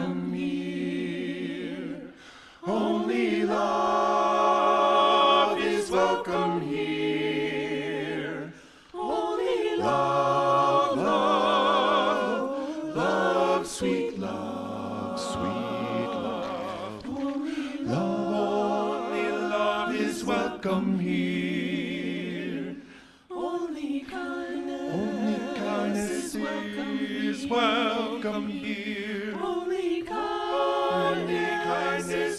welcome here. Only love is welcome here. Only love, love, love, sweet love, sweet love. Only love is welcome here. Only kindness is welcome here. Only kindness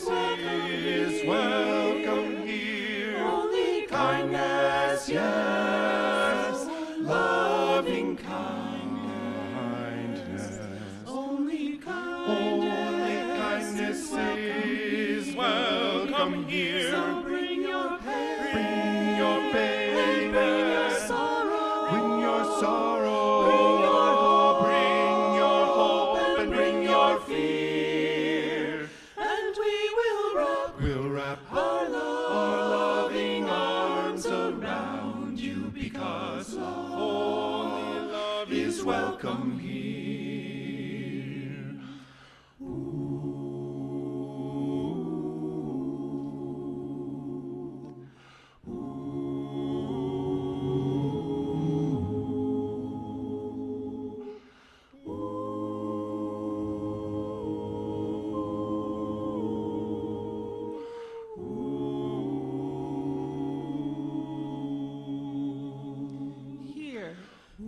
is welcome here. Only kindness, yes, loving kindness. Only kindness is welcome here. So bring your pain, bring your pain, bring your sorrow, bring your sorrow, bring your hope, and bring your fear. And we'll wrap our loving arms around you, because only love is welcome here.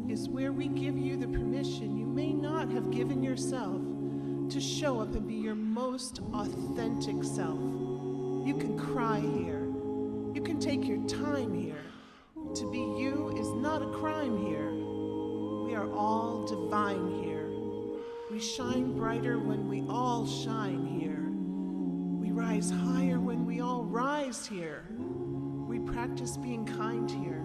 Is where we give you the permission you may not have given yourself to show up and be your most authentic self. You can cry here. You can take your time here. To be you is not a crime here. We are all divine here. We shine brighter when we all shine here. We rise higher when we all rise here. We practice being kind here.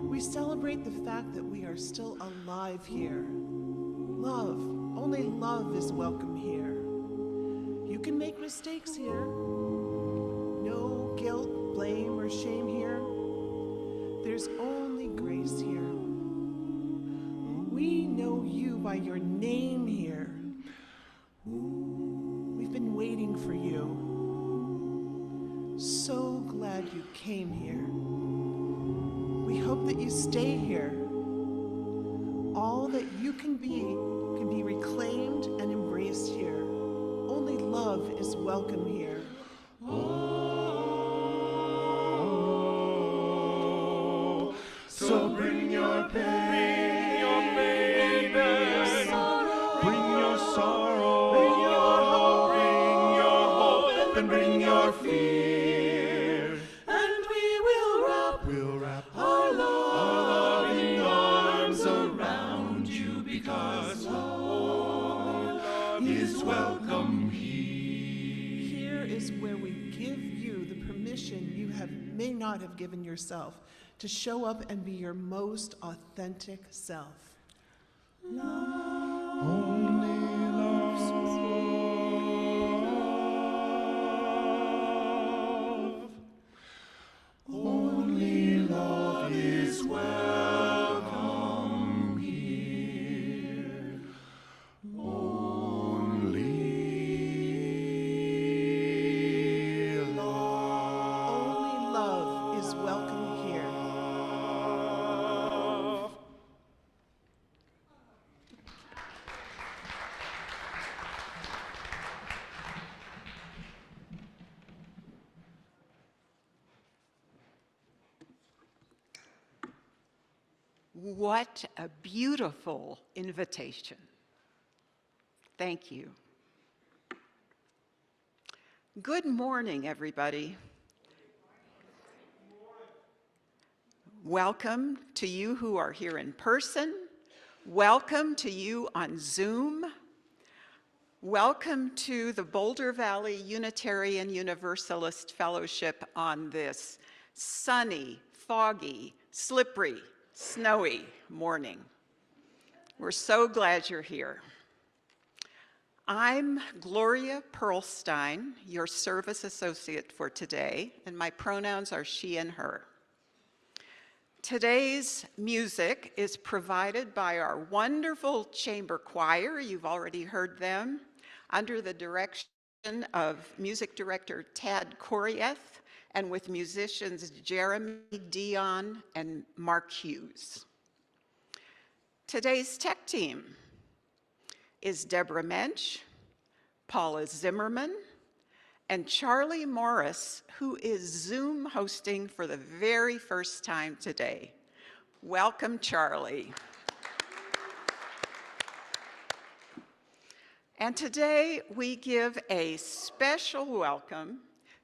We celebrate the fact that we are still alive here. Love, only love is welcome here. You can make mistakes here. No guilt, blame, or shame here. There's only grace here. We know you by your name here. We've been waiting for you. So glad you came here. We hope that you stay here. All that you can be reclaimed and embraced here. Only love is welcome here. Oh, so bring your pain, bring your sorrow, bring your hope, and bring your fear. And we'll wrap our loving arms around you, because love is welcome here. Here is where we give you the permission you may not have given yourself to show up and be your most authentic self. Only love, only love is welcome here. Only love is welcome here. What a beautiful invitation. Thank you. Good morning, everybody. Welcome to you who are here in person. Welcome to you on Zoom. Welcome to the Boulder Valley Unitarian Universalist Fellowship on this sunny, foggy, slippery, snowy morning. We're so glad you're here. I'm Gloria Pearlstein, your service associate for today, and my pronouns are she and her. Today's music is provided by our wonderful chamber choir. You've already heard them. under the direction of music director Tad Korieth and with musicians Jeremy Dion and Mark Hughes. Today's tech team is Deborah Mensch, Paula Zimmerman, and Charlie Morris, who is Zoom hosting for the very first time today. Welcome, Charlie. And today we give a special welcome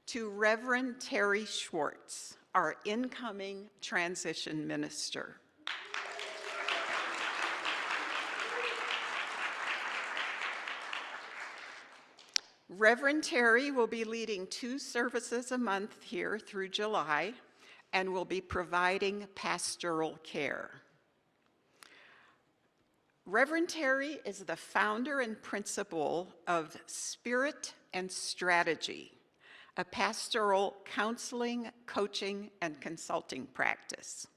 to Reverend Terry Schwartz, our incoming transition minister. Reverend Terry will be leading 2 services a month here through July and will be providing pastoral care. Reverend Terry is the founder and principal of Spirit and Strategy, a pastoral counseling, coaching, and consulting practice.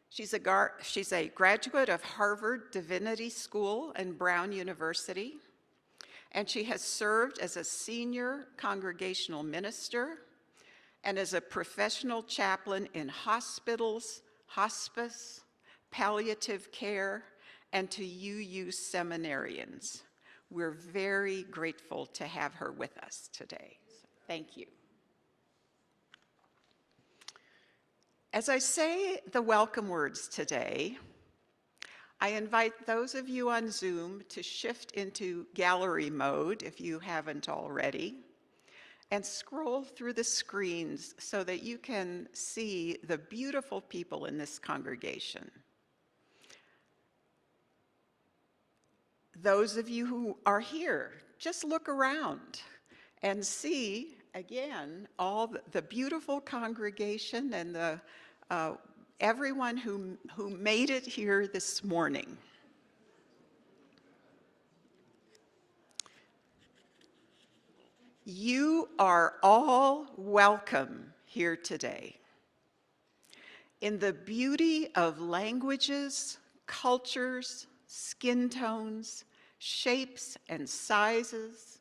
She's a graduate of Harvard Divinity School and Brown University, and she has served as a senior congregational minister and as a professional chaplain in hospitals, hospice, palliative care, and to UU seminarians. We're very grateful to have her with us today. So thank you. As I say the welcome words today, I invite those of you on Zoom to shift into gallery mode if you haven't already, and scroll through the screens so that you can see the beautiful people in this congregation. Those of you who are here, just look around and see, again, all the beautiful congregation and the everyone who made it here this morning. You are all welcome here today. In the beauty of languages, cultures, skin tones, shapes and sizes,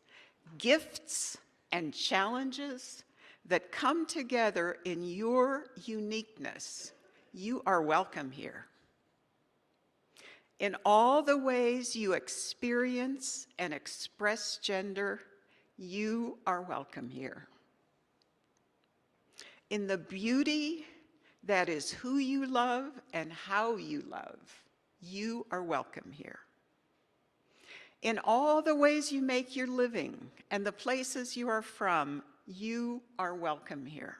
gifts and challenges that come together in your uniqueness, you are welcome here. In all the ways you experience and express gender, you are welcome here. In the beauty that is who you love and how you love, you are welcome here. In all the ways you make your living and the places you are from, you are welcome here.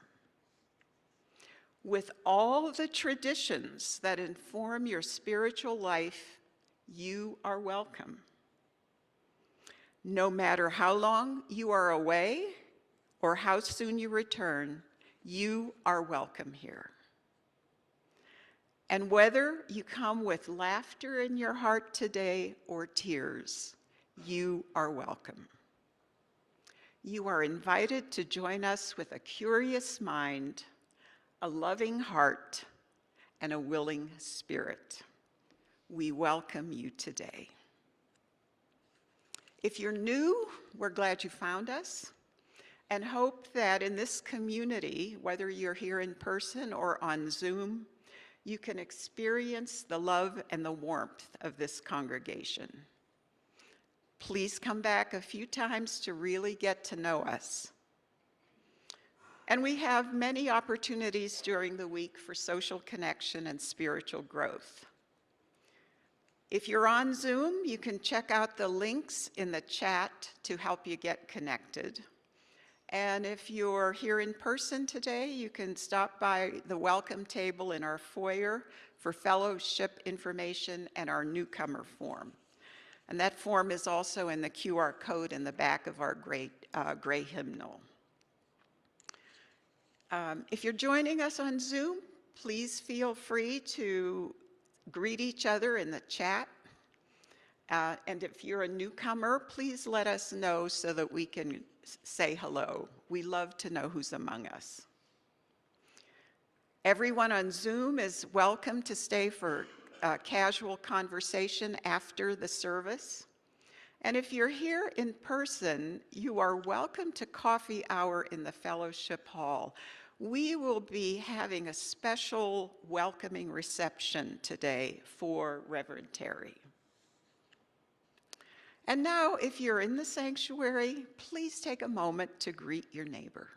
With all the traditions that inform your spiritual life, you are welcome. No matter how long you are away or how soon you return, you are welcome here. And whether you come with laughter in your heart today or tears, you are welcome. You are invited to join us with a curious mind, a loving heart, and a willing spirit. We welcome you today. If you're new, we're glad you found us and hope that in this community, whether you're here in person or on Zoom, you can experience the love and the warmth of this congregation. Please come back a few times to really get to know us. And we have many opportunities during the week for social connection and spiritual growth. If you're on Zoom, you can check out the links in the chat to help you get connected. And if you're here in person today, you can stop by the welcome table in our foyer for fellowship information and our newcomer form. And that form is also in the QR code in the back of our gray hymnal. If you're joining us on Zoom, please feel free to greet each other in the chat. And if you're a newcomer, please let us know so that we can say hello. We love to know who's among us. Everyone on Zoom is welcome to stay for casual conversation after the service. And if you're here in person, you are welcome to coffee hour in the fellowship hall. We will be having a special welcoming reception today for Reverend Terry. And now, if you're in the sanctuary, please take a moment to greet your neighbor.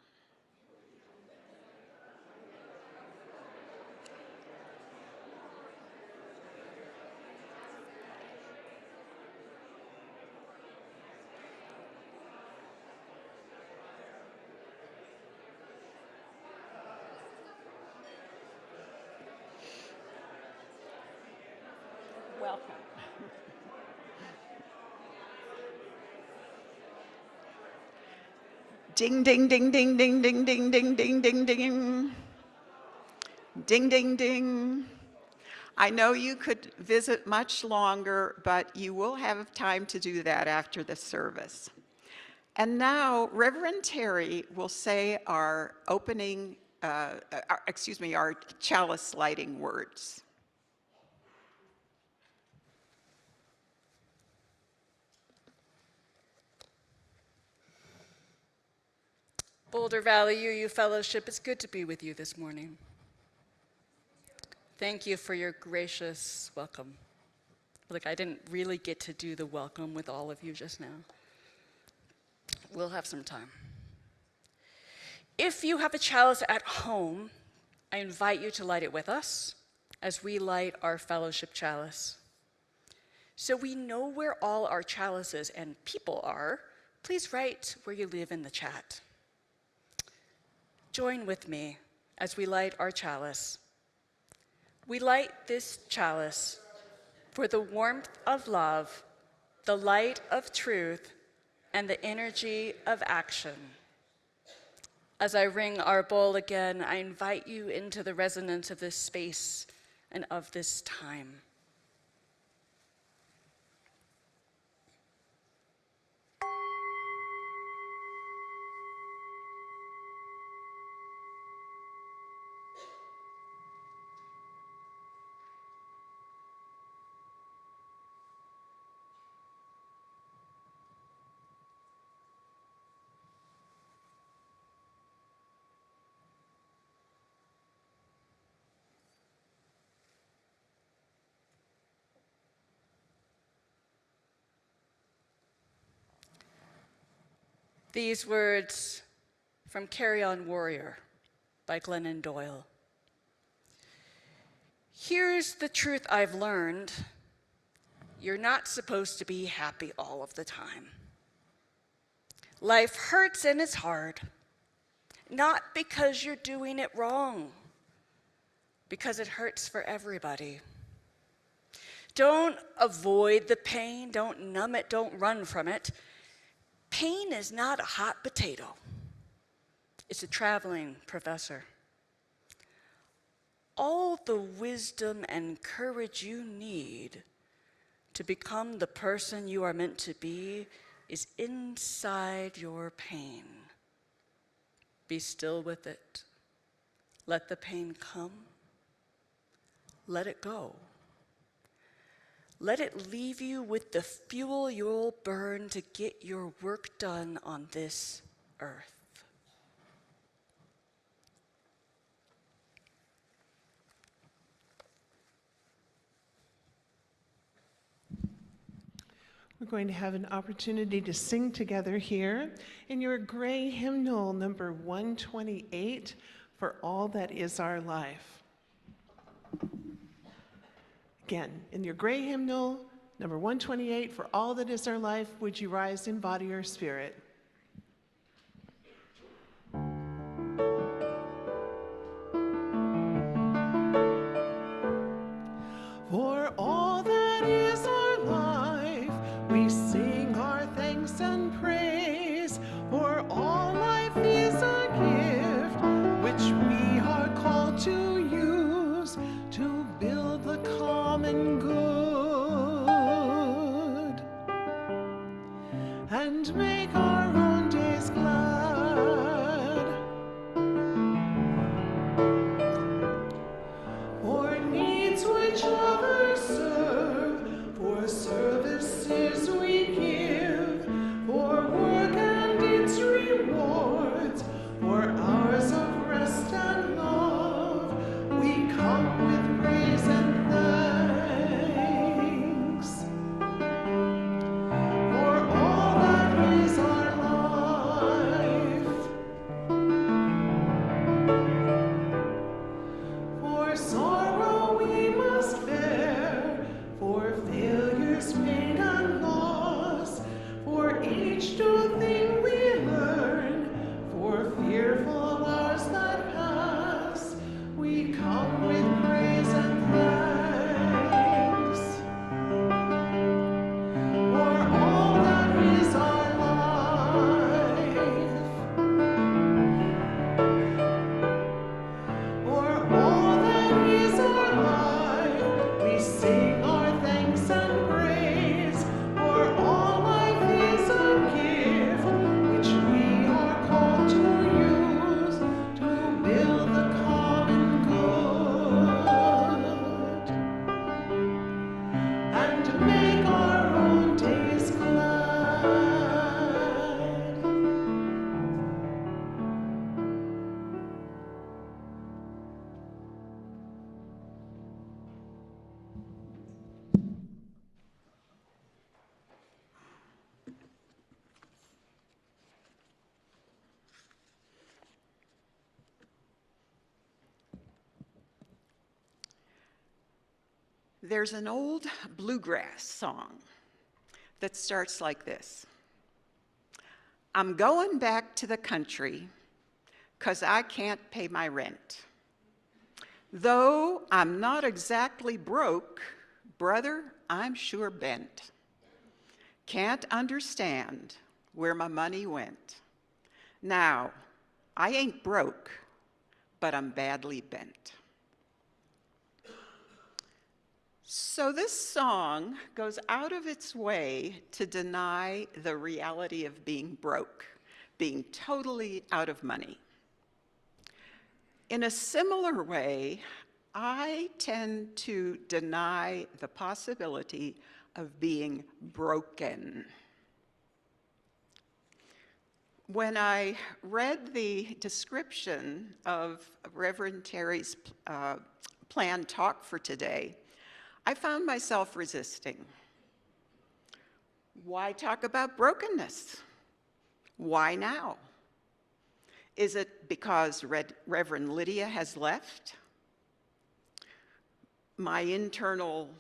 Welcome. Ding, ding, ding, ding, ding, ding, ding, ding, ding, ding, ding. Ding, ding, ding. I know you could visit much longer, but you will have time to do that after the service. And now, Reverend Terry will say our opening, our chalice lighting words. Boulder Valley UU Fellowship, it's good to be with you this morning. Thank you for your gracious welcome. Like, I didn't really get to do the welcome with all of you just now. We'll have some time. If you have a chalice at home, I invite you to light it with us as we light our fellowship chalice. So we know where all our chalices and people are, please write where you live in the chat. Join with me as we light our chalice. We light this chalice for the warmth of love, the light of truth, and the energy of action. As I ring our bowl again, I invite you into the resonance of this space and of this time. These words from Carry On Warrior by Glennon Doyle. Here's the truth I've learned. You're not supposed to be happy all of the time. Life hurts and it's hard, not because you're doing it wrong, because it hurts for everybody. Don't avoid the pain, don't numb it, don't run from it. Pain is not a hot potato. It's a traveling professor. All the wisdom and courage you need to become the person you are meant to be is inside your pain. Be still with it. Let the pain come. Let it go. Let it leave you with the fuel you'll burn to get your work done on this earth. We're going to have an opportunity to sing together here in your gray hymnal number 128, For All That Is Our Life. Again, in your gray hymnal, number 128, For All That Is Our Life, would you rise in body or spirit? For all that is our life, we sing our thanks and praise. For all life is a gift, which we are called to use to build the common good and make our own days glad. For needs which others serve, for services we give. each true thing we learn, for fearful hours that pass, we come with praise and thanks. For all that is our life, for all that is our life, we sing our thanks and praise. For all life is a gift which we are called to use to build the common good and to make our own days glad. There's an old bluegrass song that starts like this. I'm going back to the country 'cause I can't pay my rent. Though I'm not exactly broke, brother, I'm sure bent. Can't understand where my money went. Now, I ain't broke, but I'm badly bent. So this song goes out of its way to deny the reality of being broke, being totally out of money. In a similar way, I tend to deny the possibility of being broken. When I read the description of Reverend Terry's planned talk for today, I found myself resisting. Why talk about brokenness? Why now? Is it because Reverend Lydia has left? My internal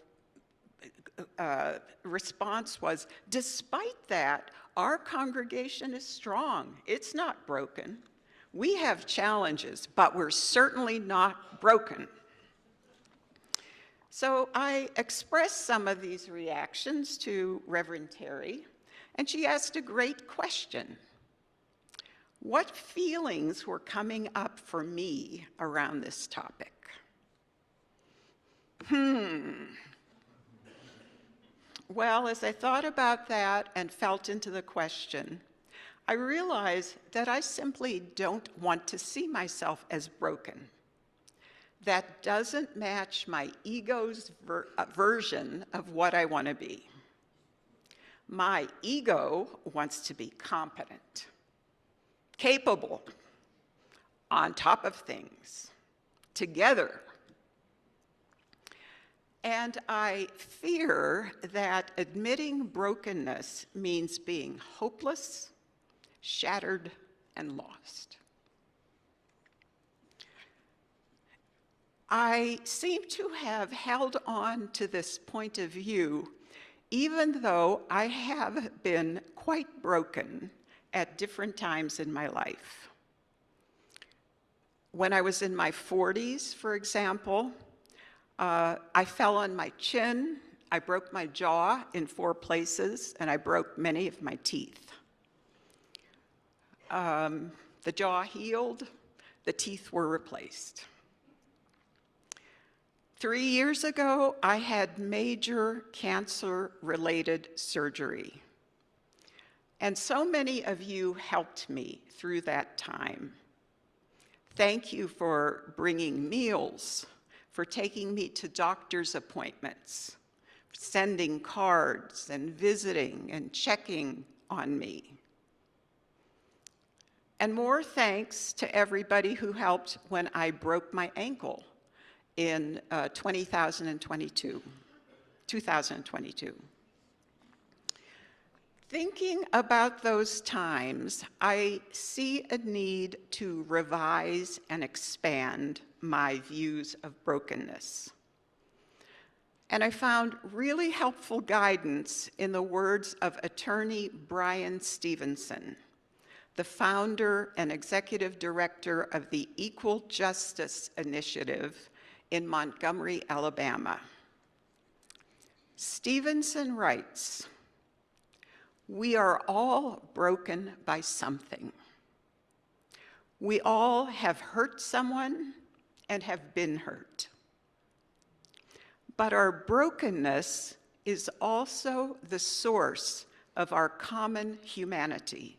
response was, despite that, our congregation is strong. It's not broken. We have challenges, but we're certainly not broken. So I expressed some of these reactions to Reverend Terry, and she asked a great question. What feelings were coming up for me around this topic? Well, as I thought about that and felt into the question, I realized that I simply don't want to see myself as broken. That doesn't match my ego's version of what I want to be. My ego wants to be competent, capable, on top of things, together. And I fear that admitting brokenness means being hopeless, shattered, and lost. I seem to have held on to this point of view, even though I have been quite broken at different times in my life. When I was in my 40s, for example, I fell on my chin, I broke my jaw in 4 places, and I broke many of my teeth. The jaw healed, the teeth were replaced. 3 years ago, I had major cancer-related surgery. And so many of you helped me through that time. Thank you for bringing meals, for taking me to doctor's appointments, sending cards and visiting and checking on me. And more thanks to everybody who helped when I broke my ankle in 2022. Thinking about those times, I see a need to revise and expand my views of brokenness. And I found really helpful guidance in the words of attorney Brian Stevenson, the founder and executive director of the Equal Justice Initiative in Montgomery, Alabama. Stevenson writes, "We are all broken by something. We all have hurt someone and have been hurt. But our brokenness is also the source of our common humanity,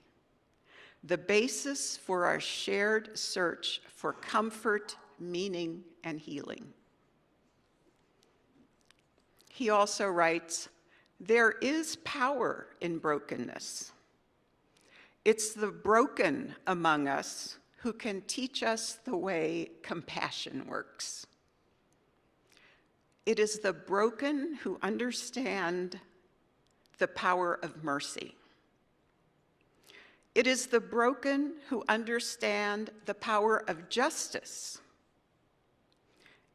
the basis for our shared search for comfort, meaning, and healing." He also writes, "There is power in brokenness. It's the broken among us who can teach us the way compassion works. It is the broken who understand the power of mercy. It is the broken who understand the power of justice.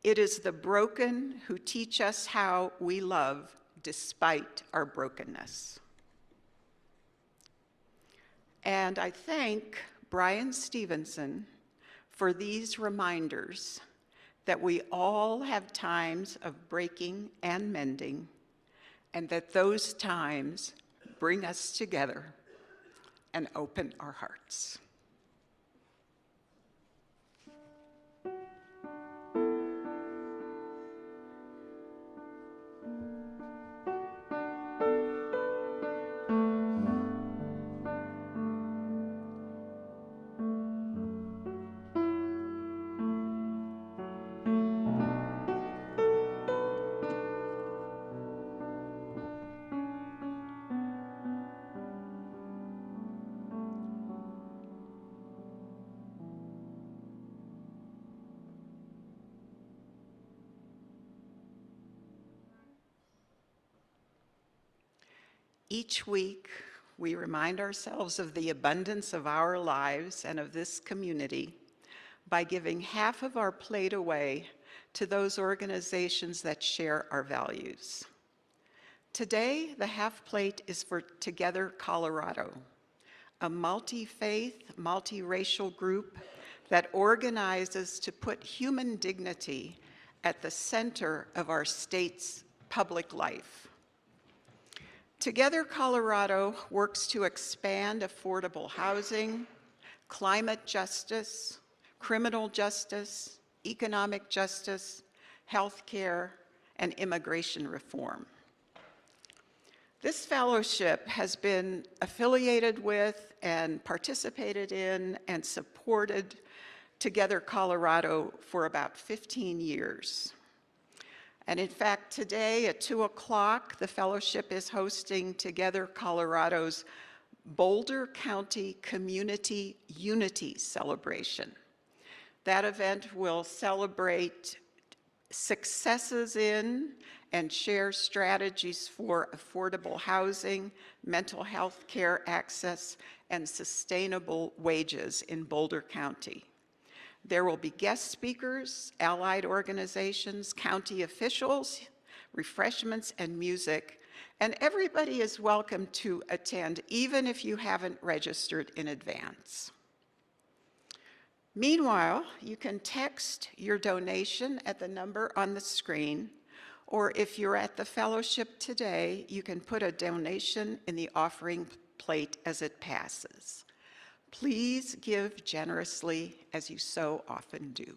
It is the broken who teach us how we love despite our brokenness." And I thank Brian Stevenson for these reminders that we all have times of breaking and mending, and that those times bring us together and open our hearts. Each week, we remind ourselves of the abundance of our lives and of this community by giving half of our plate away to those organizations that share our values. Today, the half plate is for Together Colorado, a multi-faith, multi-racial group that organizes to put human dignity at the center of our state's public life. Together Colorado works to expand affordable housing, climate justice, criminal justice, economic justice, healthcare, and immigration reform. This fellowship has been affiliated with and participated in and supported Together Colorado for about 15 years. And in fact, today at 2 o'clock, the fellowship is hosting Together Colorado's Boulder County Community Unity Celebration. That event will celebrate successes in and share strategies for affordable housing, mental health care access, and sustainable wages in Boulder County. There will be guest speakers, allied organizations, county officials, refreshments, and music, and everybody is welcome to attend, even if you haven't registered in advance. Meanwhile, you can text your donation at the number on the screen, or if you're at the fellowship today, you can put a donation in the offering plate as it passes. Please give generously as you so often do.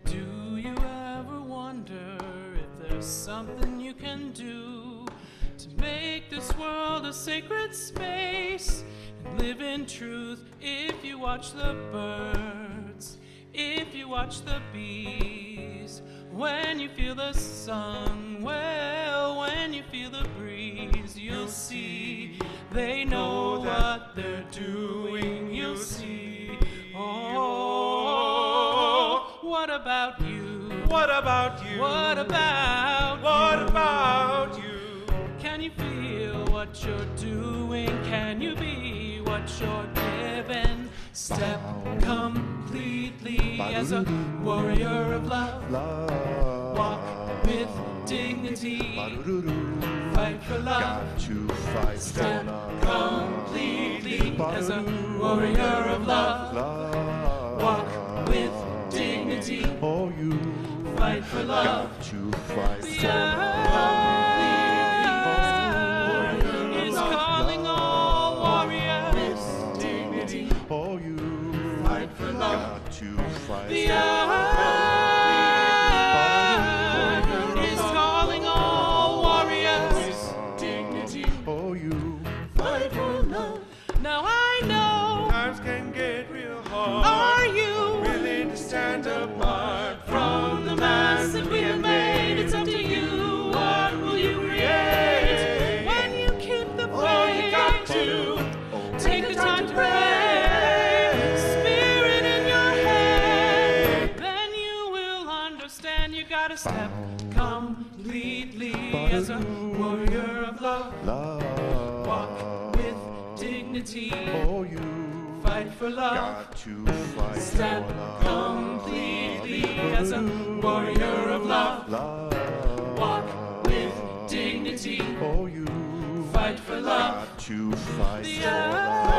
Do you ever wonder if there's something you can do to make this world a sacred space and live in truth? If you watch the birds, if you watch the bees, when you feel the sun, well, when you feel the breeze, you'll see they know what they're doing. You'll see, oh, what about you? What about you? Can you feel what you're doing? Can you be what you're given? Step completely as a warrior of love. Walk with dignity. Fight for love. Got to fight Step for love. completely as a warrior of love. Walk with dignity. Oh, you Fight for love. got to fight The for love. earth is calling all warriors. Dignity. Oh, you Fight for love. got to fight The for love. earth is calling all warriors. Dignity. Oh, you Fight for love. Now I know. times can get real hard. Are you Willing to stand apart from the mass that we have made? It's up to you. What will you create? When you keep the faith, take the time to pray. Spirit in your head, then you will understand. You gotta step completely as a warrior of love. Walk with dignity. Oh, you Fight for love. got to fight Step for love. completely as a warrior of love. Walk with dignity. Oh, you Fight for love. got to fight The for love.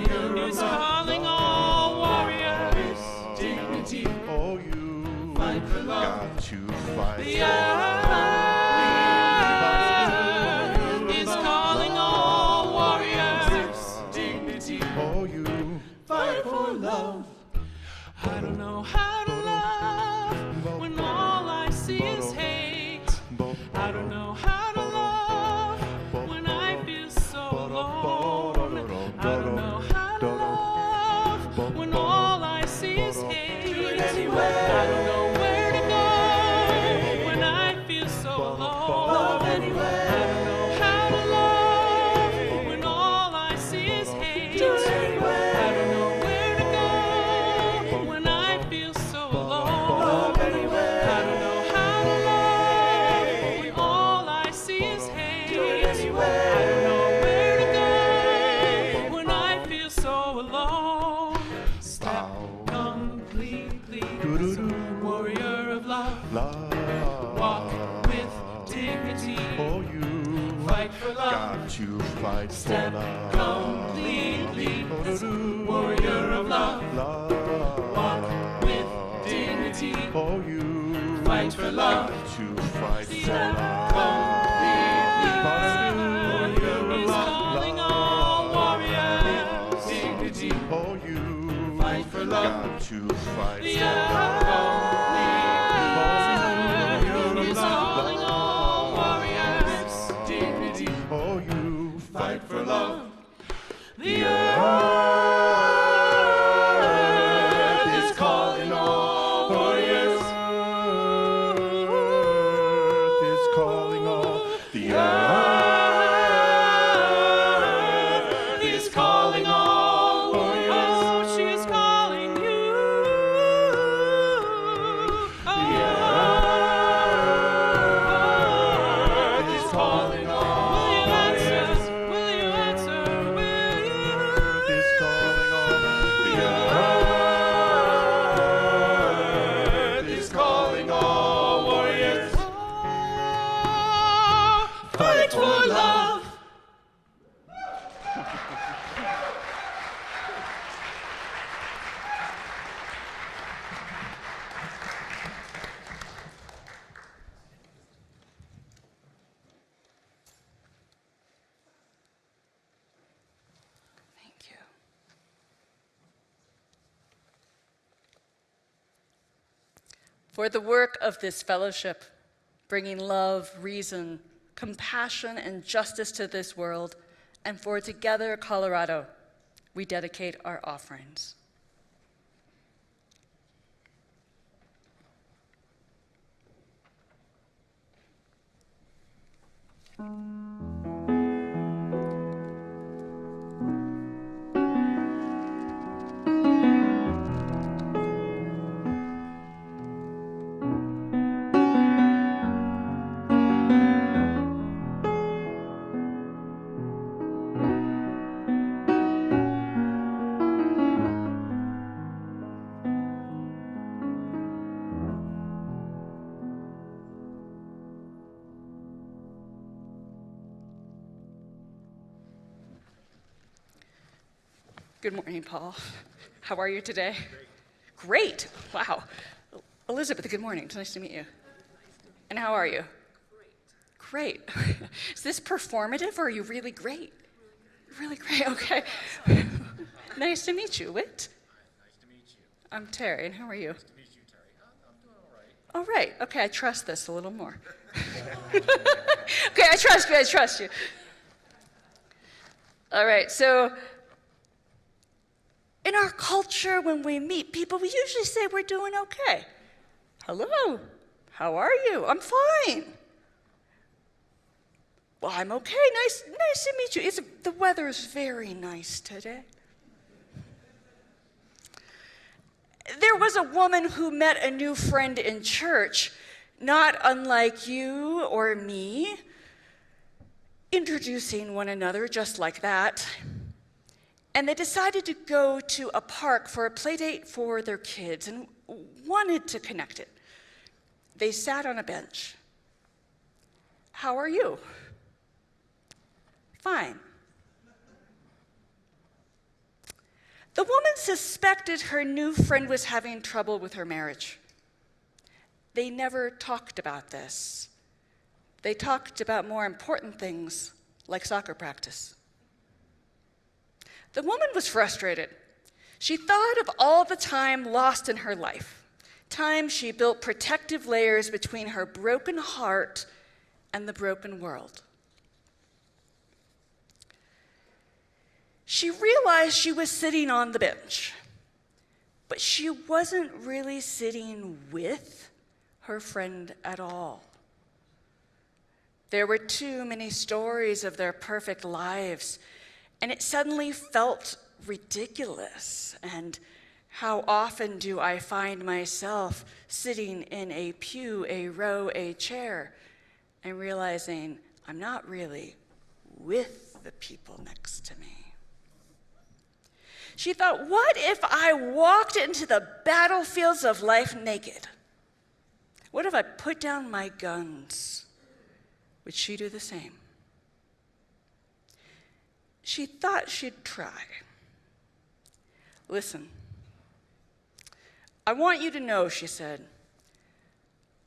earth is calling all warriors. Dignity. Oh, you Fight for love. got to fight The for love. earth is calling all warriors. Dignity. Oh, you Fight for love. I don't know how to love when all I see is hate. I don't know how to love when I feel so alone. I don't know how to love when all I see is hate. Do it anyway. I don't know where to go when I feel so alone. Love anyway. I don't know how to love when all I see is hate. Do it anyway. I don't know where to go when I feel so alone. Love anyway. I don't know how to love when all I see is hate. Do it anyway. I don't know where to go when I feel so alone. Step completely as a warrior of love. Walk with dignity. Oh, you Fight for love. got to fight for Step love. completely as a warrior of love. Walk with dignity. Oh, you Fight for love. got to fight The for earth love. is calling all warriors. Dignity. Oh, you Fight for love. got to fight The for love. earth is calling all warriors. Dignity. Oh, you Fight for love. The earth is calling all warriors. earth is calling all. The earth Earth is calling all warriors. Oh, she is calling you. The earth is calling all. Will you answer? Will you answer? Will you? is calling all. The Earth is calling all warriors. Fight for love. Thank you. For the work of this fellowship, bringing love, reason, compassion, and justice to this world, and for Together Colorado, we dedicate our offerings. Good morning, Paul. How are you today? Great. Wow. Elizabeth, good morning. It's nice to meet you. And how are you? Great. Is this performative or are you really great? Really great, okay. Nice to meet you. Whit? Nice to meet you. I'm Terry, and how are you? Nice to meet you, Terry. I'm doing all right. All right, okay, I trust this a little more. Okay, I trust you. All right, so in our culture, when we meet people, we usually say we're doing okay. Hello, how are you? I'm fine. Well, I'm okay, nice to meet you. The weather is very nice today. There was a woman who met a new friend in church, not unlike you or me, introducing one another just like that. And they decided to go to a park for a play date for their kids and wanted to connect it. They sat on a bench. How are you? Fine. The woman suspected her new friend was having trouble with her marriage. They never talked about this. They talked about more important things, like soccer practice. The woman was frustrated. She thought of all the time lost in her life, time she built protective layers between her broken heart and the broken world. She realized she was sitting on the bench, but she wasn't really sitting with her friend at all. There were too many stories of their perfect lives, and it suddenly felt ridiculous. And how often do I find myself sitting in a pew, a row, a chair, and realizing I'm not really with the people next to me? She thought, what if I walked into the battlefields of life naked? What if I put down my guns? Would she do the same? She thought she'd try. Listen, I want you to know, she said,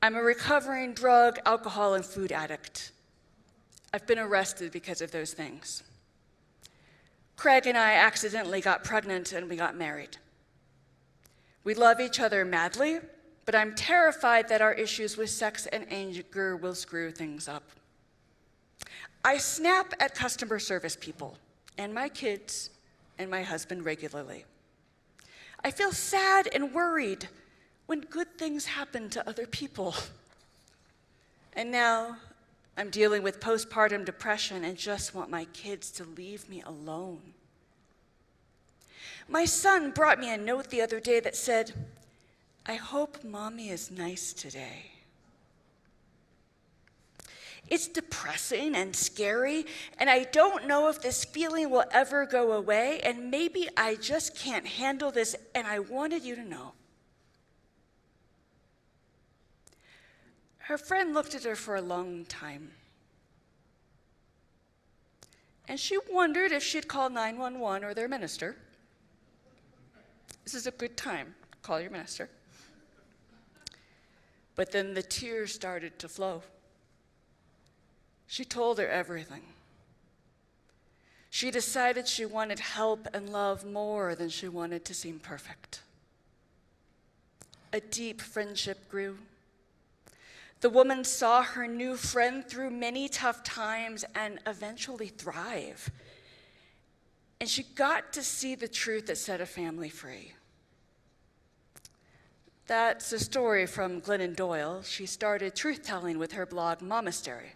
I'm a recovering drug, alcohol, and food addict. I've been arrested because of those things. Craig and I accidentally got pregnant and we got married. We love each other madly, but I'm terrified that our issues with sex and anger will screw things up. I snap at customer service people and my kids and my husband regularly. I feel sad and worried when good things happen to other people. And now I'm dealing with postpartum depression and just want my kids to leave me alone. My son brought me a note the other day that said, I hope mommy is nice today. It's depressing and scary, and I don't know if this feeling will ever go away, and maybe I just can't handle this, and I wanted you to know. Her friend looked at her for a long time, and she wondered if she'd call 911 or their minister. This is a good time. Call your minister. But then the tears started to flow. She told her everything. She decided she wanted help and love more than she wanted to seem perfect. A deep friendship grew. The woman saw her new friend through many tough times and eventually thrive. And she got to see the truth that set a family free. That's a story from Glennon Doyle. She started truth-telling with her blog, Momastery,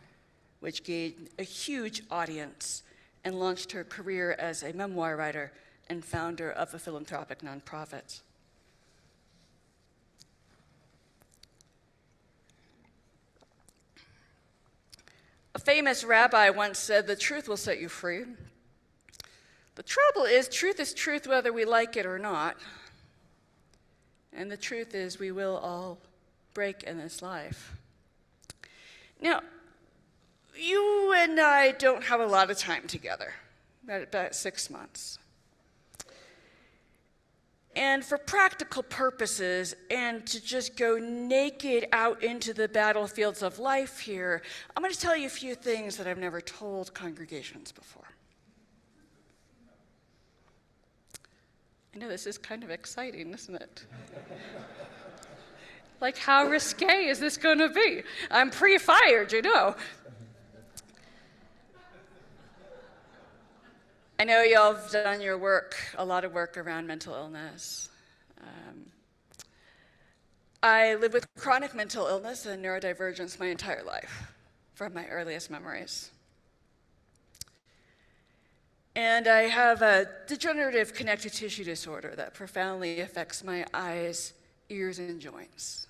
which gained a huge audience and launched her career as a memoir writer and founder of a philanthropic nonprofit. A famous rabbi once said, the truth will set you free. The trouble is truth whether we like it or not. And the truth is we will all break in this life. Now, you and I don't have a lot of time together, about 6 months. And for practical purposes, and to just go naked out into the battlefields of life here, I'm going to tell you a few things that I've never told congregations before. I know this is kind of exciting, isn't it? Like, how risque is this going to be? I'm pre-fired, you know. I know y'all have done your work, a lot of work around mental illness. I lived with chronic mental illness and neurodivergence my entire life, from my earliest memories. And I have a degenerative connective tissue disorder that profoundly affects my eyes, ears, and joints.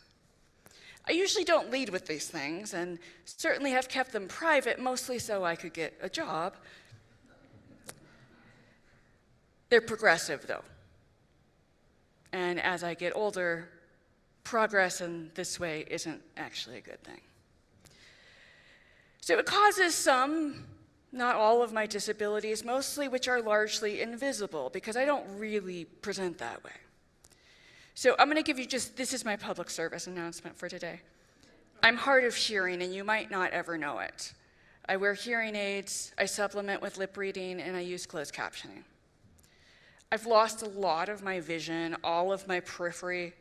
I usually don't lead with these things, and certainly have kept them private, mostly so I could get a job. They're progressive, though. And as I get older, progress in this way isn't actually a good thing. So it causes some, not all of my disabilities, mostly which are largely invisible, because I don't really present that way. So I'm going to give you this is my public service announcement for today. I'm hard of hearing, and you might not ever know it. I wear hearing aids, I supplement with lip reading, and I use closed captioning. I've lost a lot of my vision, all of my periphery,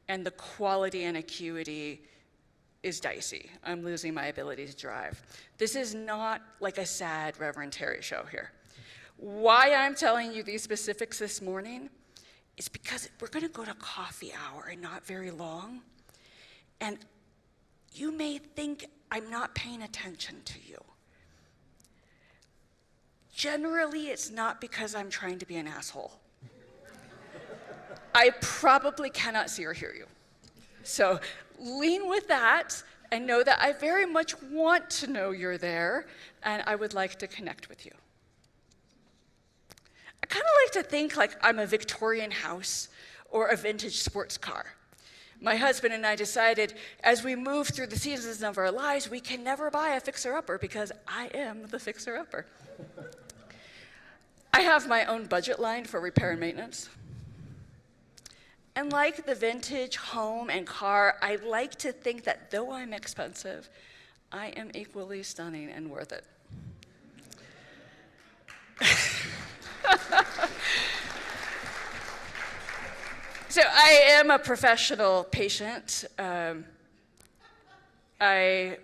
and the quality and acuity is dicey. I'm losing my ability to drive. This is not like a sad Reverend Terry show here. Why I'm telling you these specifics this morning is because we're going to go to coffee hour in not very long, and you may think I'm not paying attention to you. Generally, it's not because I'm trying to be an asshole. I probably cannot see or hear you. So lean with that and know that I very much want to know you're there, and I would like to connect with you. I kind of like to think like I'm a Victorian house or a vintage sports car. My husband and I decided as we move through the seasons of our lives, we can never buy a fixer-upper because I am the fixer-upper. I have my own budget line for repair and maintenance. And like the vintage home and car, I like to think that though I'm expensive, I am equally stunning and worth it. So I am a professional patient. I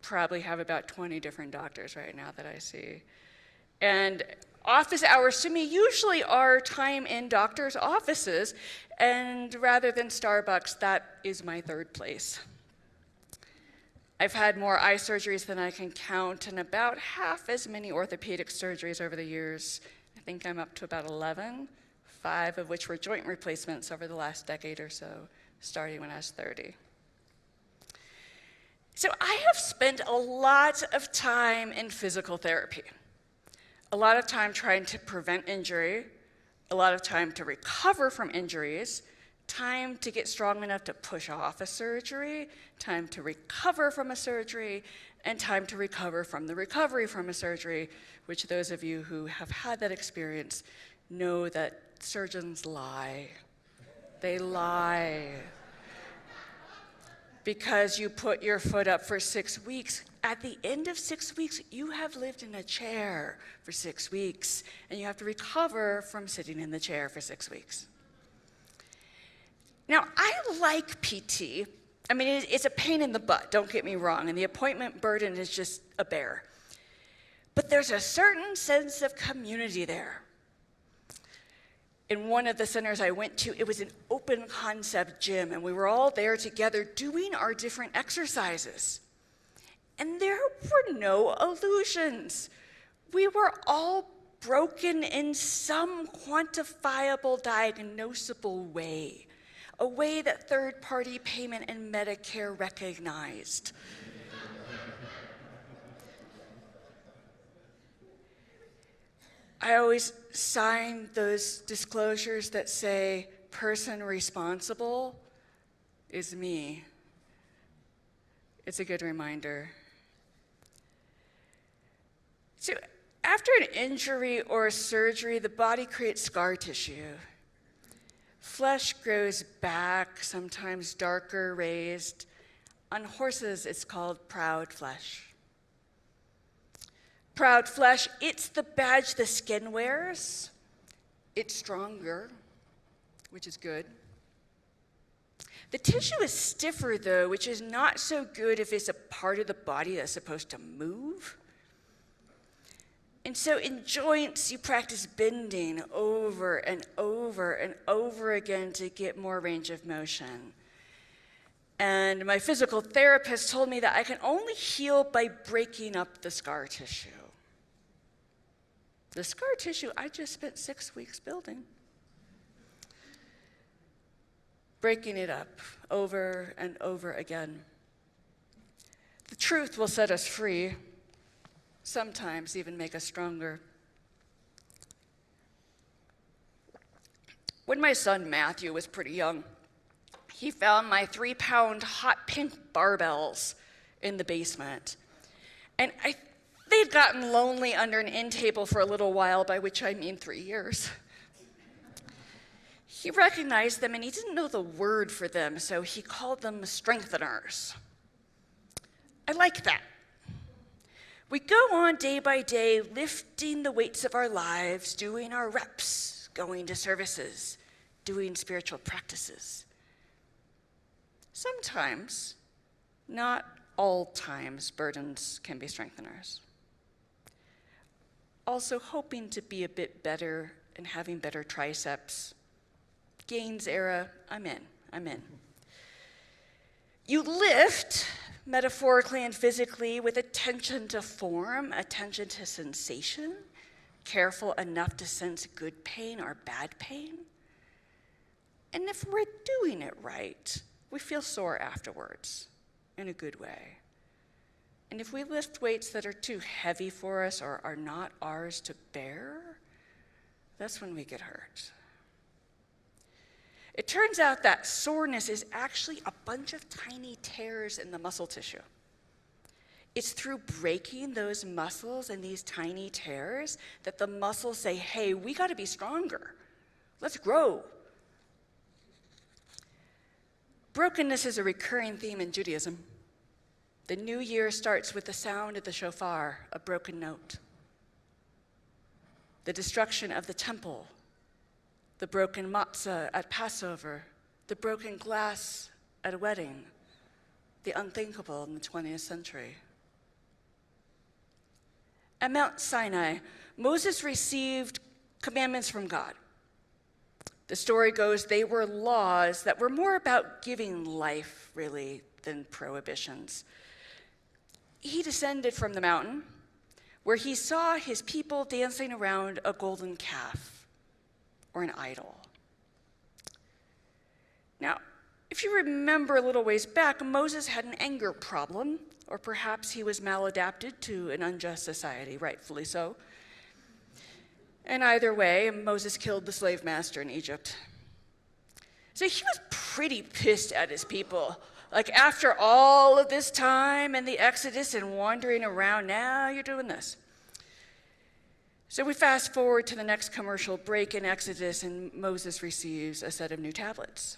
probably have about 20 different doctors right now that I see. And office hours to me usually are time in doctors' offices, and rather than Starbucks, that is my third place. I've had more eye surgeries than I can count, and about half as many orthopedic surgeries over the years. I think I'm up to about 11, 5 of which were joint replacements over the last decade or so, starting when I was 30. So I have spent a lot of time in physical therapy. A lot of time trying to prevent injury, a lot of time to recover from injuries, time to get strong enough to push off a surgery, time to recover from a surgery, and time to recover from the recovery from a surgery, which those of you who have had that experience know that surgeons lie. They lie. Because you put your foot up for 6 weeks, at the end of 6 weeks, you have lived in a chair for 6 weeks, and you have to recover from sitting in the chair for 6 weeks. Now, I like PT. I mean, it's a pain in the butt, don't get me wrong, and the appointment burden is just a bear. But there's a certain sense of community there. In one of the centers I went to, it was an open concept gym, and we were all there together doing our different exercises. And there were no illusions. We were all broken in some quantifiable, diagnosable way, a way that third-party payment and Medicare recognized. I always sign those disclosures that say, person responsible is me. It's a good reminder. So after an injury or a surgery, the body creates scar tissue. flesh grows back, sometimes darker, raised. On horses, it's called proud flesh. Proud flesh, it's the badge the skin wears. It's stronger, which is good. The tissue is stiffer, though, which is not so good if it's a part of the body that's supposed to move. And so in joints, you practice bending over and over and over again to get more range of motion. And my physical therapist told me that I can only heal by breaking up the scar tissue. The scar tissue I just spent 6 weeks building. Breaking it up over and over again. The truth will set us free, sometimes even make us stronger. When my son Matthew was pretty young, he found my 3-pound hot pink barbells in the basement. And they'd gotten lonely under an end table for a little while, by which I mean 3 years. He recognized them and he didn't know the word for them, so he called them strengtheners. I like that. We go on day by day, lifting the weights of our lives, doing our reps, going to services, doing spiritual practices. Sometimes, not all times, burdens can be strengtheners. Also hoping to be a bit better and having better triceps. Gains era, I'm in. You lift, metaphorically and physically, with attention to form, attention to sensation, careful enough to sense good pain or bad pain. And if we're doing it right, we feel sore afterwards, in a good way. And if we lift weights that are too heavy for us or are not ours to bear, that's when we get hurt. It turns out that soreness is actually a bunch of tiny tears in the muscle tissue. It's through breaking those muscles and these tiny tears that the muscles say, hey, we gotta be stronger. Let's grow. Brokenness is a recurring theme in Judaism. The new year starts with the sound of the shofar, a broken note. The destruction of the temple, the broken matzah at Passover, the broken glass at a wedding, the unthinkable in the 20th century. At Mount Sinai, Moses received commandments from God. The story goes they were laws that were more about giving life, really, than prohibitions. He descended from the mountain where he saw his people dancing around a golden calf or an idol. Now, if you remember a little ways back, Moses had an anger problem, or perhaps he was maladapted to an unjust society, rightfully so. And either way, Moses killed the slave master in Egypt. So he was pretty pissed at his people. Like, after all of this time and the Exodus and wandering around, now you're doing this. So we fast forward to the next commercial break in Exodus, and Moses receives a set of new tablets.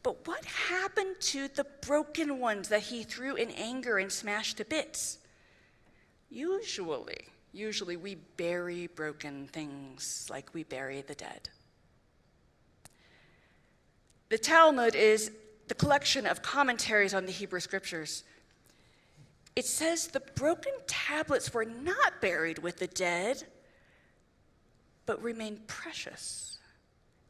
But what happened to the broken ones that he threw in anger and smashed to bits? Usually we bury broken things like we bury the dead. The Talmud is the collection of commentaries on the Hebrew scriptures. It says the broken tablets were not buried with the dead, but remained precious.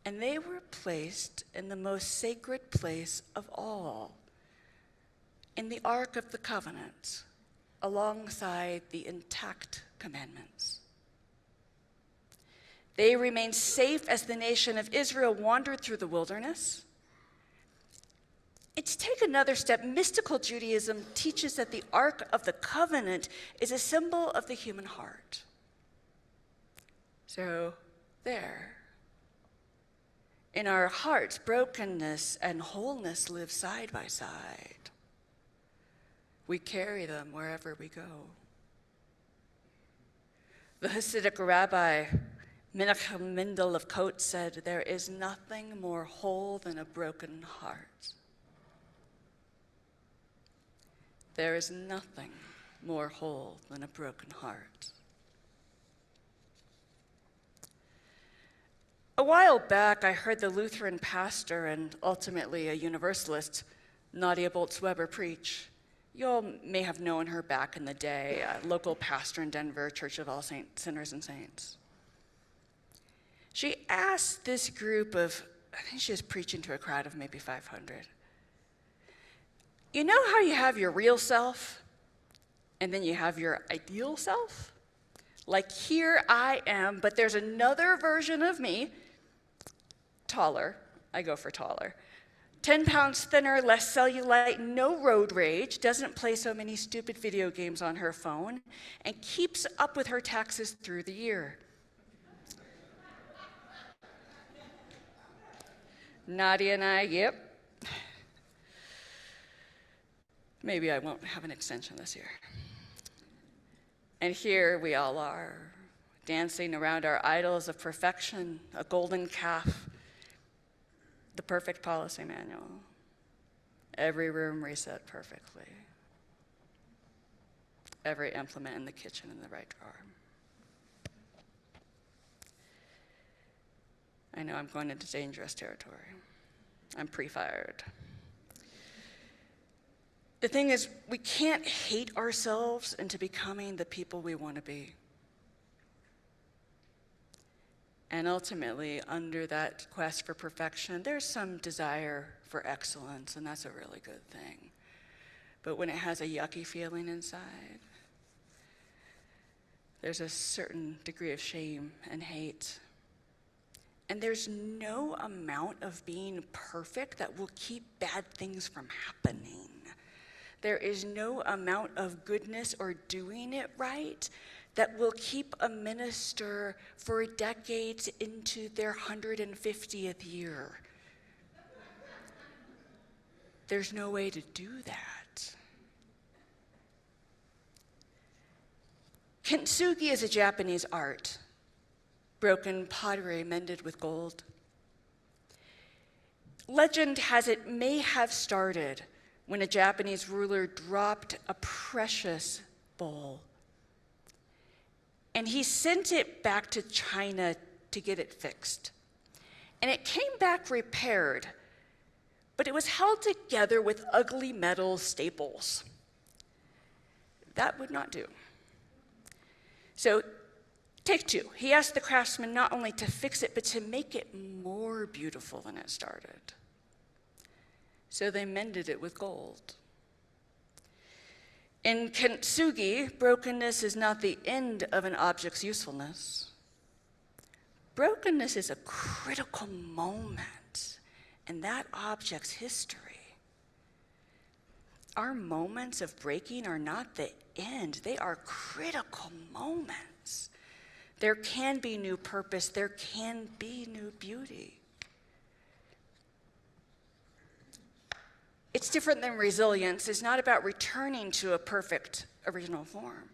And they were placed in the most sacred place of all, in the Ark of the Covenant, alongside the intact commandments. They remained safe as the nation of Israel wandered through the wilderness. And to take another step, mystical Judaism teaches that the Ark of the Covenant is a symbol of the human heart. So, there. In our hearts, brokenness and wholeness live side by side. We carry them wherever we go. The Hasidic rabbi Menachem Mendel of Coates said, "There is nothing more whole than a broken heart." There is nothing more whole than a broken heart. A while back, I heard the Lutheran pastor and ultimately a Universalist, Nadia Bolz-Weber, preach. You all may have known her back in the day, a local pastor in Denver, Church of All Sinners and Saints. She asked this group of, I think she was preaching to a crowd of maybe 500. You know how you have your real self, and then you have your ideal self? Like, here I am, but there's another version of me, taller, I go for taller, 10 pounds thinner, less cellulite, no road rage, doesn't play so many stupid video games on her phone, and keeps up with her taxes through the year. Nadia and I, yep. Maybe I won't have an extension this year. And here we all are, dancing around our idols of perfection, a golden calf, the perfect policy manual, every room reset perfectly, every implement in the kitchen in the right drawer. I know I'm going into dangerous territory. I'm pre-fired. The thing is, we can't hate ourselves into becoming the people we want to be. And ultimately, under that quest for perfection, there's some desire for excellence, and that's a really good thing. But when it has a yucky feeling inside, there's a certain degree of shame and hate. And there's no amount of being perfect that will keep bad things from happening. There is no amount of goodness or doing it right that will keep a minister for decades into their 150th year. There's no way to do that. Kintsugi is a Japanese art. Broken pottery mended with gold. Legend has it may have started when a Japanese ruler dropped a precious bowl. And he sent it back to China to get it fixed. And it came back repaired, but it was held together with ugly metal staples. That would not do. So, take two. He asked the craftsman not only to fix it, but to make it more beautiful than it started. So they mended it with gold. In kintsugi, brokenness is not the end of an object's usefulness. Brokenness is a critical moment in that object's history. Our moments of breaking are not the end, they are critical moments. There can be new purpose, there can be new beauty. It's different than resilience. It's not about returning to a perfect original form.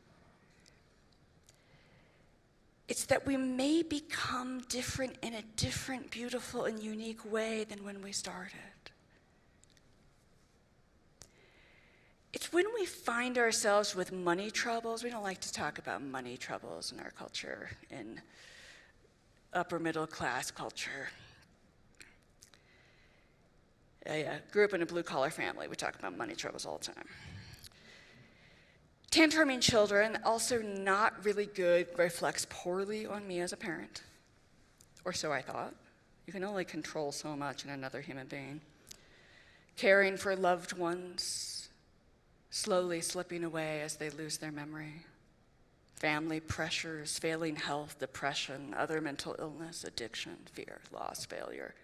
It's that we may become different in a different, beautiful, and unique way than when we started. It's when we find ourselves with money troubles. We don't like to talk about money troubles in our culture, in upper middle class culture. I grew up in a blue-collar family. We talk about money troubles all the time. Tantruming children, also not really good, reflects poorly on me as a parent. Or so I thought. You can only control so much in another human being. Caring for loved ones, slowly slipping away as they lose their memory. Family pressures, failing health, depression, other mental illness, addiction, fear, loss, failure,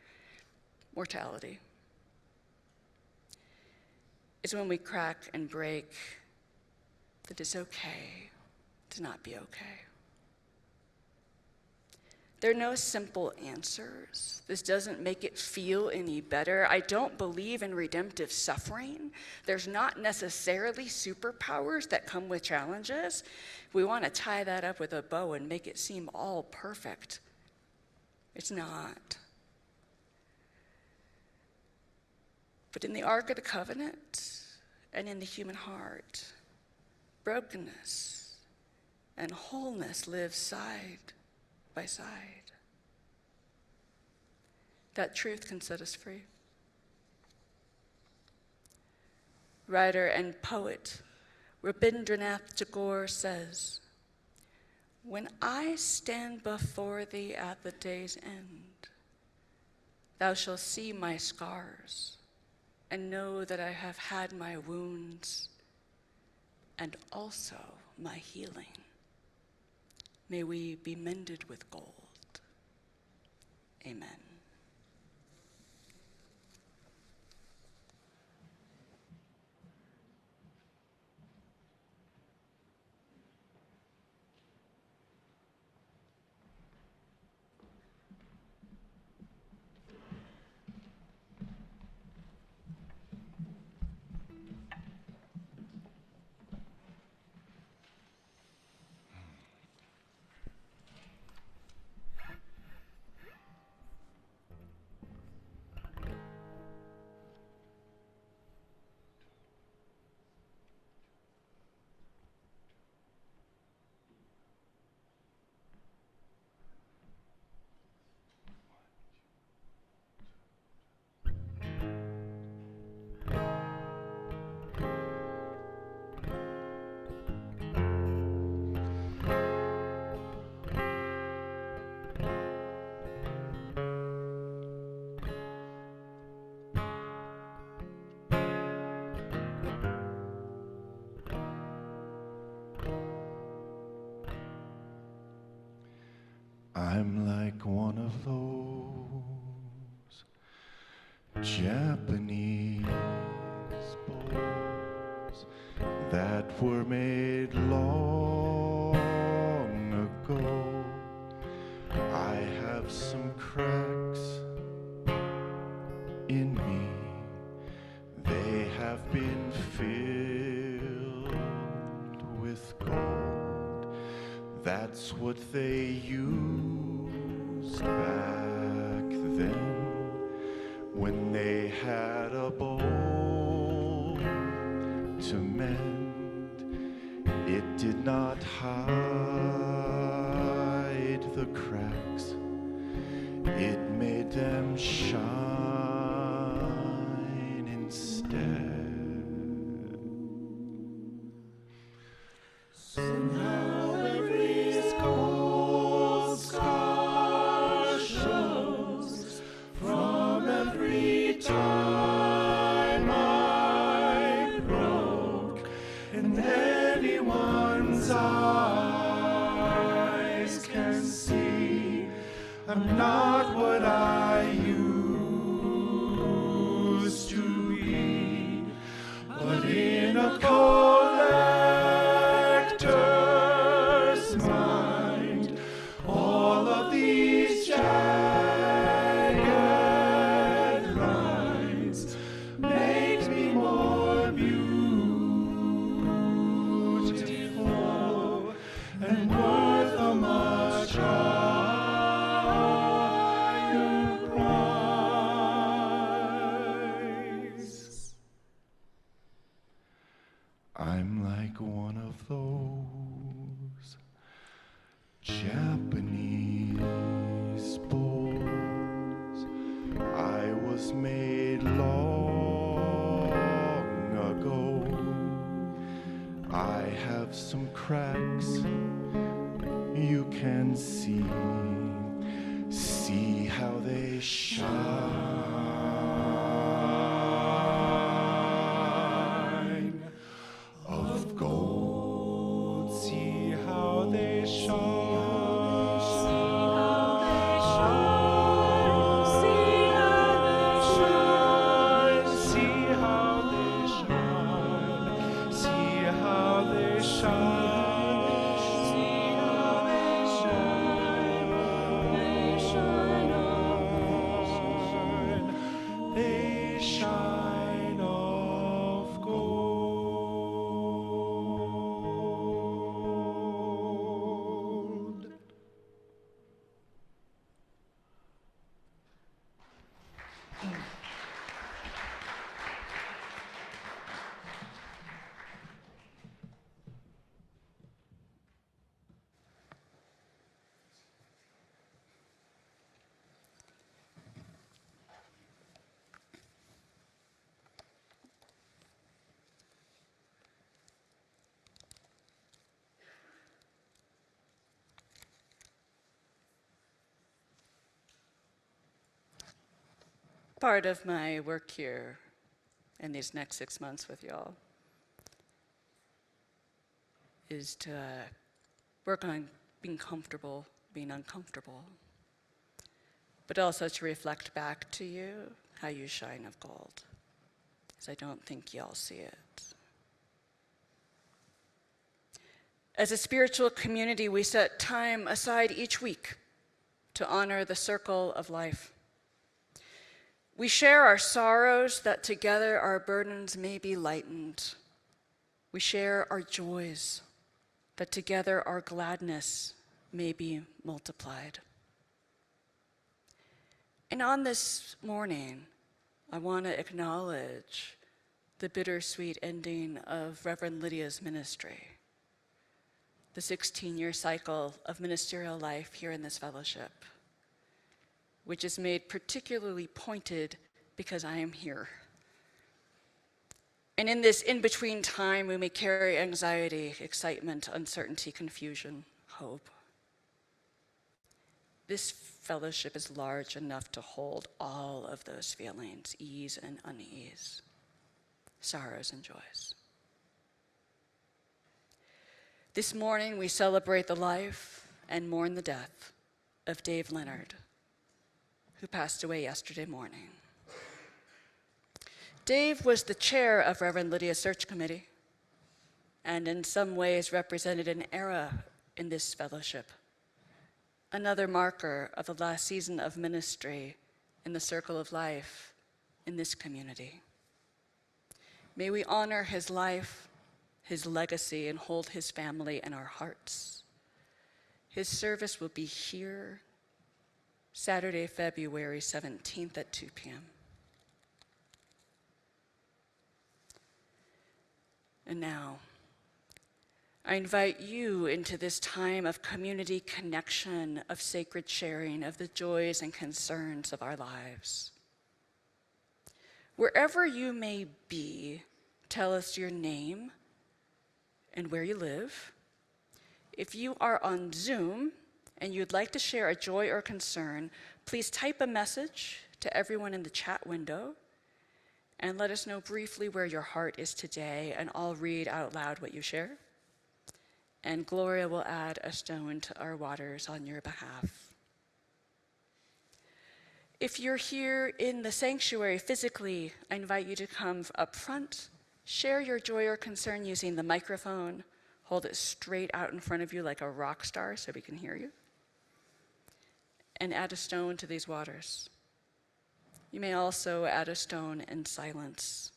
mortality. It's when we crack and break that it's okay to not be okay. There are no simple answers. This doesn't make it feel any better. I don't believe in redemptive suffering. There's not necessarily superpowers that come with challenges. We want to tie that up with a bow and make it seem all perfect. It's not. But in the Ark of the Covenant and in the human heart, brokenness and wholeness live side by side. That truth can set us free. Writer and poet Rabindranath Tagore says, "When I stand before thee at the day's end, thou shalt see my scars and know that I have had my wounds and also my healing. May we be mended with gold." Amen. I'm like one of those Japanese bowls that were made long ago. I have some cracks in me. They have been filled with gold. That's what they used back then when they had a bowl to mend. It did not hide the cracks. It made them shine instead. So now every gold scar shows from every time I broke, and anyone's eyes can see I'm not what I used to be, but in a collector's mind, all of these jagged lines make me more beautiful and worth a much higher price. I'm like one of those Japanese bowls. I was made long ago. I have some cracks you can see. See how they shine of gold. See how they shine. part of my work here in these next 6 months with y'all is to work on being comfortable, being uncomfortable, but also to reflect back to you how you shine of gold, because I don't think y'all see it. As a spiritual community, we set time aside each week to honor the circle of life. We share our sorrows that together our burdens may be lightened. We share our joys that together our gladness may be multiplied. And on this morning, I want to acknowledge the bittersweet ending of Reverend Lydia's ministry, the 16-year cycle of ministerial life here in this fellowship, which is made particularly pointed because I am here. And in this in-between time, we may carry anxiety, excitement, uncertainty, confusion, hope. This fellowship is large enough to hold all of those feelings, ease and unease, sorrows and joys. This morning, we celebrate the life and mourn the death of Dave Leonard, who passed away yesterday morning. Dave was the chair of Reverend Lydia's search committee, and in some ways represented an era in this fellowship, another marker of the last season of ministry in the circle of life in this community. May we honor his life, his legacy, and hold his family in our hearts. His service will be here Saturday, February 17th at 2 p.m. And now, I invite you into this time of community connection, of sacred sharing, of the joys and concerns of our lives. Wherever you may be, tell us your name and where you live. If you are on Zoom and you'd like to share a joy or concern, please type a message to everyone in the chat window and let us know briefly where your heart is today, and I'll read out loud what you share. And Gloria will add a stone to our waters on your behalf. If you're here in the sanctuary physically, I invite you to come up front, share your joy or concern using the microphone, hold it straight out in front of you like a rock star so we can hear you, and add a stone to these waters. You may also add a stone in silence.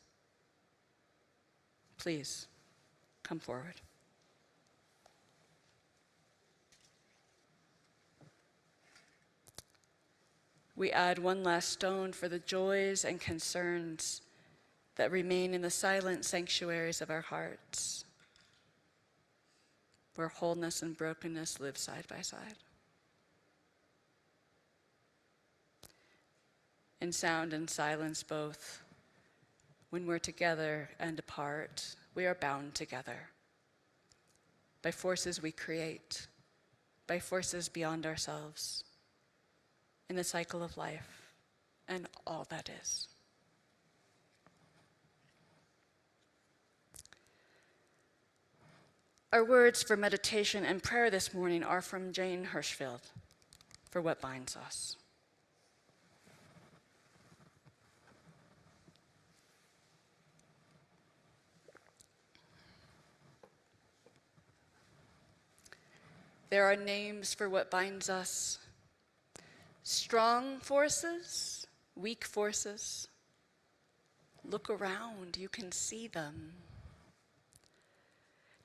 Please, come forward. We add one last stone for the joys and concerns that remain in the silent sanctuaries of our hearts, where wholeness and brokenness live side by side. In sound and silence both, when we're together and apart, we are bound together by forces we create, by forces beyond ourselves, in the cycle of life and all that is. Our words for meditation and prayer this morning are from Jane Hirschfield, For What Binds Us. There are names for what binds us. Strong forces, weak forces. Look around, you can see them.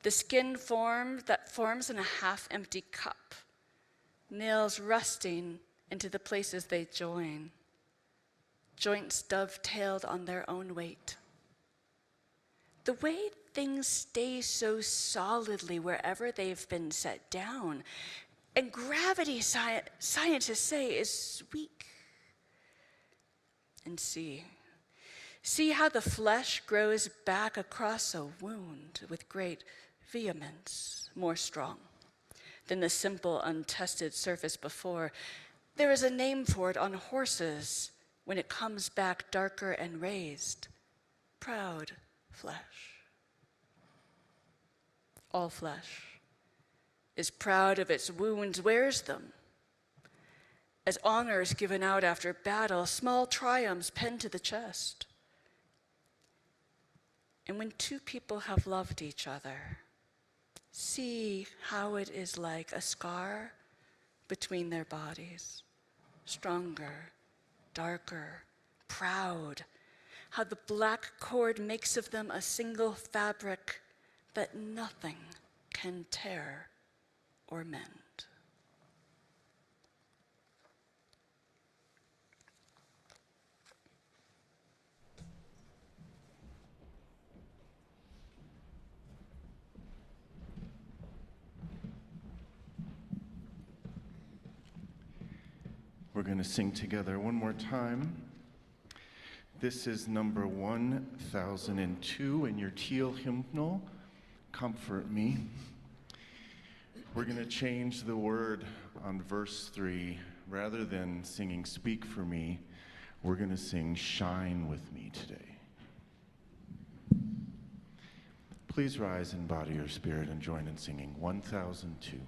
The skin that forms in a half-empty cup, nails rusting into the places they join, joints dovetailed on their own weight. The way things stay so solidly wherever they've been set down, and gravity, scientists say, is weak. And see how the flesh grows back across a wound with great vehemence, more strong than the simple, untested surface before. There is a name for it on horses, when it comes back darker and raised, proud flesh. All flesh is proud of its wounds, wears them. As honors given out after battle, small triumphs penned to the chest. And when two people have loved each other, see how it is like a scar between their bodies, stronger, darker, proud, how the black cord makes of them a single fabric that nothing can tear or mend. We're going to sing together one more time. This is number 1002 in your teal hymnal, Comfort Me. We're going to change the word on verse 3. Rather than singing Speak for Me, we're going to sing Shine with Me today. Please rise in body or spirit and join in singing 1002.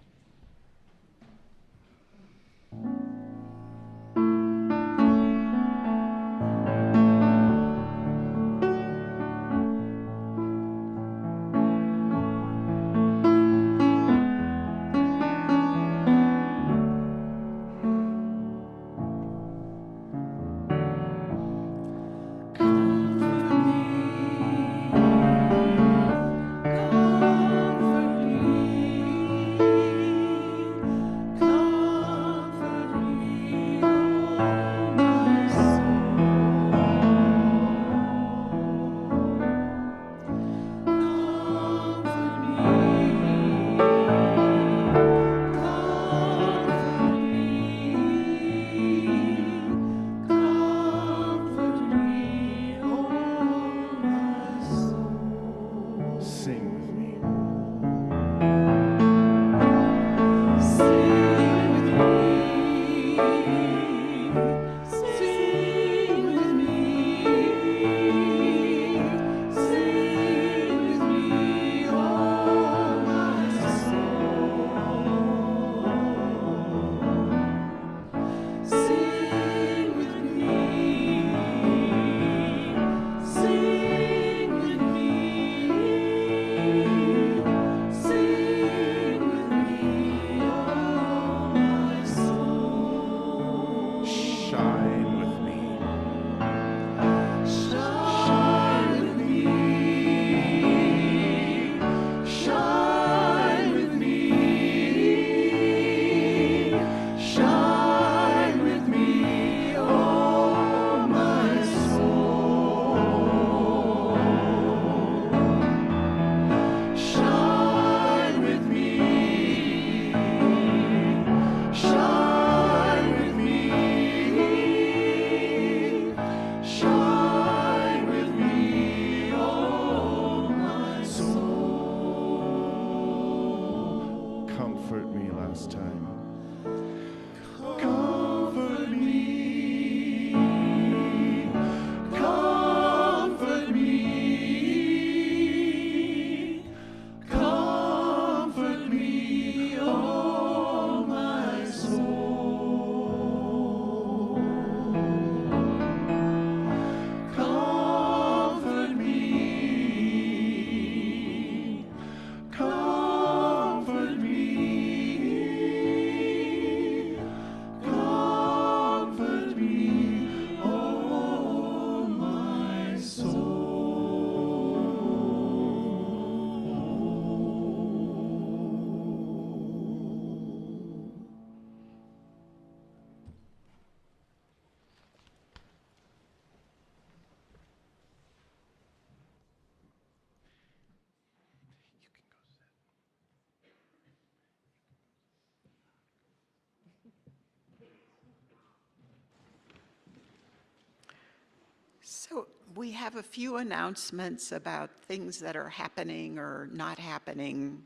So we have a few announcements about things that are happening or not happening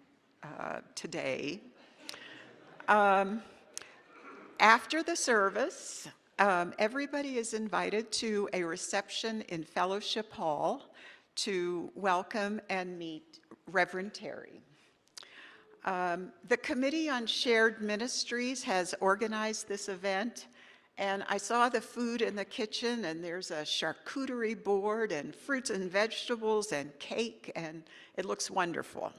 today. After the service, Everybody is invited to a reception in Fellowship Hall to welcome and meet Reverend Terry. The Committee on Shared Ministries has organized this event, and I saw the food in the kitchen, and there's a charcuterie board and fruits and vegetables and cake, and it looks wonderful.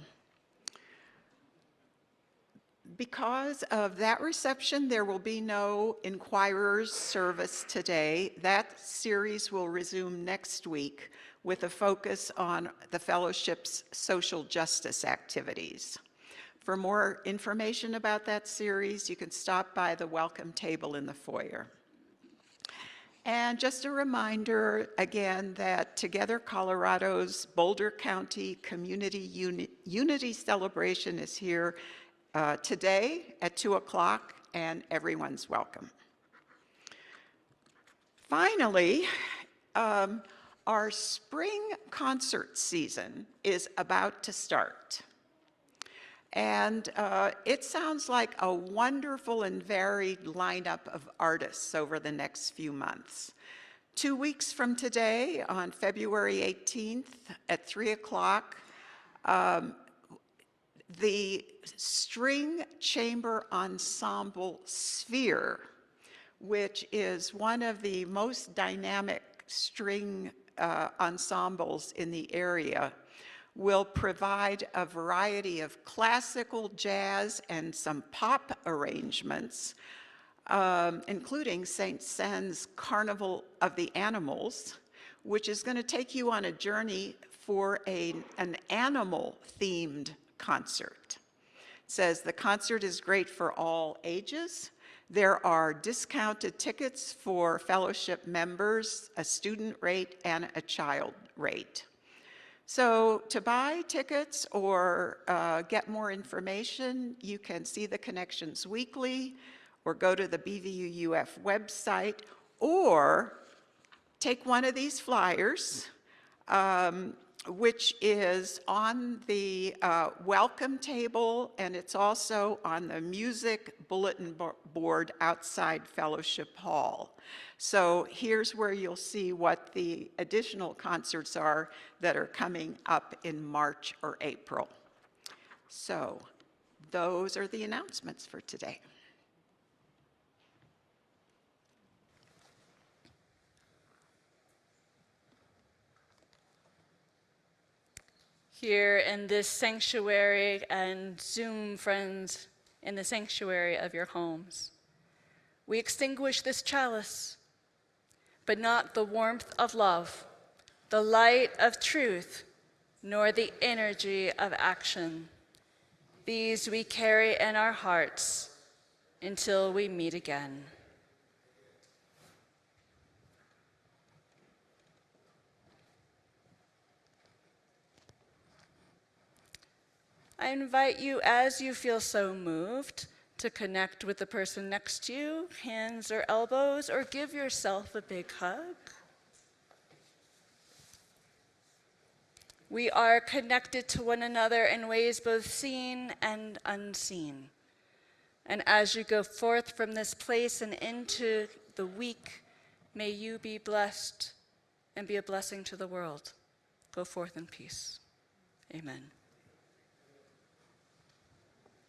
Because of that reception, there will be no Inquirers service today. That series will resume next week with a focus on the fellowship's social justice activities. For more information about that series, you can stop by the welcome table in the foyer. And just a reminder again that Together Colorado's Boulder County Community Unity Celebration is here today at 2 o'clock, and everyone's welcome. Finally, our spring concert season is about to start. And it sounds like a wonderful and varied lineup of artists over the next few months. 2 weeks from today, on February 18th at 3 o'clock, the String Chamber Ensemble Sphere, which is one of the most dynamic string ensembles in the area, will provide a variety of classical, jazz, and some pop arrangements, including St. Saëns' Carnival of the Animals, which is going to take you on a journey for an animal-themed concert. It says the concert is great for all ages. There are discounted tickets for fellowship members, a student rate, and a child rate. So to buy tickets or get more information, you can see the Connections Weekly or go to the BVUUF website or take one of these flyers, which is on the welcome table, and it's also on the music bulletin board outside Fellowship Hall. So here's where you'll see what the additional concerts are that are coming up in March or April. So those are the announcements for today. Here in this sanctuary and Zoom friends in the sanctuary of your homes, we extinguish this chalice, but not the warmth of love, the light of truth, nor the energy of action. These we carry in our hearts until we meet again. I invite you, as you feel so moved, to connect with the person next to you, hands or elbows, or give yourself a big hug. We are connected to one another in ways both seen and unseen. And as you go forth from this place and into the week, may you be blessed and be a blessing to the world. Go forth in peace. Amen.